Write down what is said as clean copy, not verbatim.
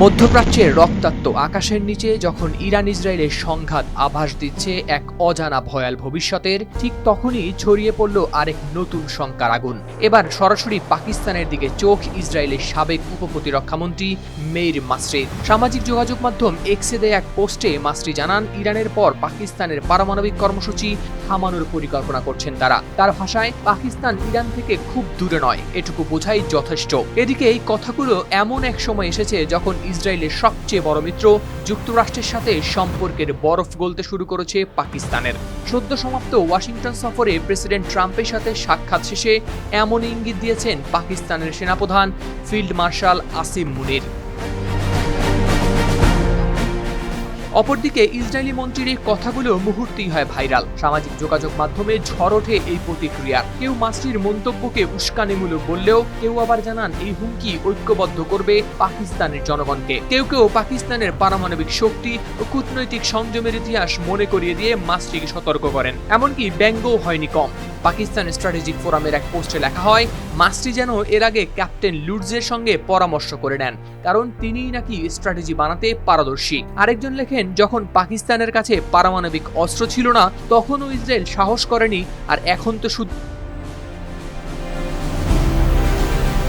মধ্যপ্রাচ্যের রক্তাক্ত আকাশের নিচে যখন ইরান ইসরায়েলের সংঘাত আভাস দিচ্ছে এক অজানা ভয়াল ভবিষ্যতের, ঠিক তখনই ছড়িয়ে পড়ল আরেক নতুন শঙ্কার আগুন। এবার সরাসরি পাকিস্তানের দিকে চোখ ইসরায়েলের সাবেক উপপ্রতিরক্ষামন্ত্রী মেইর মাসরির। সামাজিক যোগাযোগ মাধ্যম এক্সে দেয়া এক পোস্টে মাসরি জানান, ইরানের পর পাকিস্তানের পারমাণবিক কর্মসূচি থামানোর পরিকল্পনা করছেন তারা। তার ভাষায়, পাকিস্তান ইরান থেকে খুব দূরে নয়, এটুকু বোঝাই যথেষ্ট। এদিকে এই কথাগুলো এমন এক সময় এসেছে যখন ইসরায়েলের সবচেয়ে বড় মিত্র যুক্তরাষ্ট্রের সাথে সম্পর্কের বরফ গলতে শুরু করেছে পাকিস্তানের। সদ্য সমাপ্ত ওয়াশিংটন সফরে প্রেসিডেন্ট ট্রাম্পের সাথে সাক্ষাৎ শেষে এমন ইঙ্গিত দিয়েছেন পাকিস্তানের সেনাপ্রধান ফিল্ড মার্শাল আসিম মুনির। অপরদিকে ইসরায়েলি মন্ত্রীর এই কথাগুলো মুহূর্তেই হয় ভাইরাল। সামাজিক যোগাযোগ মাধ্যমে ঝড় ওঠে এই প্রতিক্রিয়া। কেউ মাসরির মন্তব্যকে উস্কানিমূলক বললেও কেউ আবার জানান এই হুমকি ঐক্যবদ্ধ করবে পাকিস্তানের জনগণকে। কেউ কেউ পাকিস্তানের পারমাণবিক শক্তি ও কূটনৈতিক সংযমের ইতিহাস মনে করিয়ে দিয়ে মাসরিকে সতর্ক করেন। এমনকি ব্যঙ্গও হয়নি কম। পাকিস্তান স্ট্র্যাটেজিক ফোরামের এক পোস্টে লেখা হয়, মাসরি যেন এর আগে ক্যাপ্টেন লুডজের সঙ্গে পরামর্শ করে নেন, কারণ তিনিই নাকি স্ট্র্যাটেজি বানাতে পারদর্শী। আরেকজন লেখেন, যখন পাকিস্তানের কাছে পারমাণবিক অস্ত্র ছিল না তখনও ইসরায়েল সাহস করেনি, আর এখন তো শুধু